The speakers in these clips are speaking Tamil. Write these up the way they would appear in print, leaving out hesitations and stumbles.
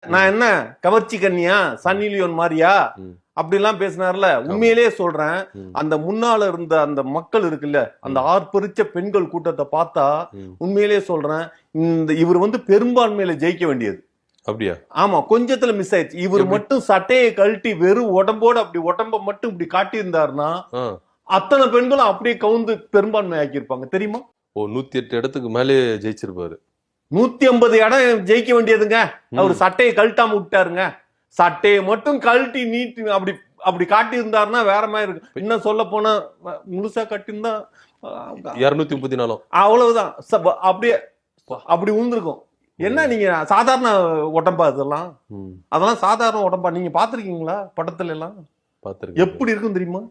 நான் என்ன கவர்ச்சி கன்னியா, சன்னி லியோன் மாதிரியா அப்படிலாம் பேசினார்ல. உண்மையிலேயே சொல்றேன், அந்த முன்னால இருந்த அந்த மக்கள் இருக்குல்ல, அந்த ஆர்ப்பரிச்ச பெண்கள் கூட்டத்தை பார்த்தா உண்மையிலேயே சொல்றேன், இவர் பெரும்பான்மையில ஜெயிக்க வேண்டியது. அப்படியா? ஆமா, கொஞ்சத்துல மிஸ் ஆயிடுச்சு. இவர் மட்டும் சட்டையை கழட்டி வெறும் உடம்போட அப்படி உடம்ப மட்டும் இப்படி காட்டியிருந்தாருன்னா அத்தனை பெண்களும் அப்படியே கவுந்து பெரும்பான்மை ஆக்கியிருப்பாங்க தெரியுமா? 108 இடத்துக்கு மேலே ஜெயிச்சிருப்பாரு. 150 இடம் ஜெயிக்க வேண்டியதுங்க. அவர் சட்டையை கழட்டாம விட்டாருங்க. சட்டையை மட்டும் கழட்டி நீட்டி அப்படி அப்படி காட்டி இருந்தாருன்னா வேற மாதிரி இருக்கு. இன்னும் சொல்ல போனா முழுசா கட்டியிருந்தா 234 அவ்வளவுதான். அப்படியே அப்படி உழுந்திருக்கும். என்ன நீங்க சாதாரண உடம்பா இதெல்லாம்? அதெல்லாம் சாதாரண உடம்பா? நீங்க பாத்திருக்கீங்களா படத்துல எல்லாம்? எப்படி இருக்கும் தெரியுமா?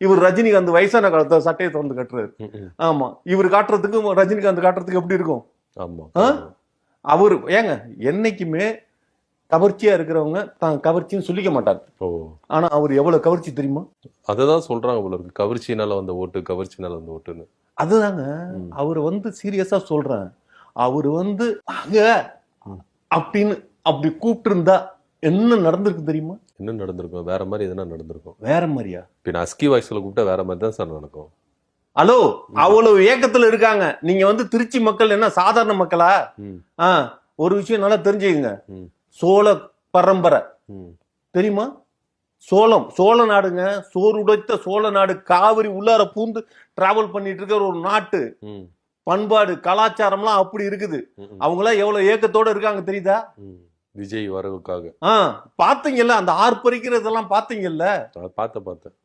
இவர் ரஜினிகாந்த் வயசான காலத்தை சட்டையை திறந்து கட்டுறாரு. ஆமா, இவர் காட்டுறதுக்கும் ரஜினிகாந்த் காட்டுறதுக்கு எப்படி இருக்கும்? அவரு ஏங்க என்னைக்குமே கவர்ச்சியா இருக்கிறவங்க தான் கவர்ச்சின்னு சொல்லிக்க மாட்டாங்க. ஆனா அவர் எவ்வளவு கவர்ச்சி தெரியுமா? அததான் சொல்றாங்க, கவர்ச்சினால வந்த ஓட்டு, கவர்ச்சினால வந்த ஓட்டுன்னு. அதுதாங்க அவரு சீரியஸா சொல்றேன். அவரு அங்க அப்படின்னு அப்படி கூப்பிட்டு இருந்தா என்ன நடந்திருக்கு தெரியுமா? என்ன நடந்திருக்கும்? வேற மாதிரி எதனா நடந்திருக்கும். வேற மாதிரியா? இப்ப அஸ்கி வாய்ஸ்ல கூப்பிட்டா வேற மாதிரி தான் சார் நடக்கும். ஹலோ, அவ்வளவு ஏக்கத்துல இருக்காங்க. நீங்க திருச்சி மக்கள் என்ன சாதாரண மக்களா? ஒரு விஷயம் நல்லா தெரிஞ்சுக்கங்க. சோழ பரம்பரை தெரியுமா? சோழ நாடுங்க, சோறு உடைத்த சோழ நாடு. காவிரி உள்ளார பூந்து டிராவல் பண்ணிட்டு இருக்கிற ஒரு நாட்டு. பண்பாடு கலாச்சாரம்லாம் அப்படி இருக்குது. அவங்க எல்லாம் எவ்வளவு ஏக்கத்தோட இருக்காங்க தெரியுதா? விஜய் வரவுக்காக. பாத்தீங்கல்ல, அந்த ஆர்ப்பரிக்கிறதெல்லாம் பாத்தீங்கல்ல? பார்த்தேன்.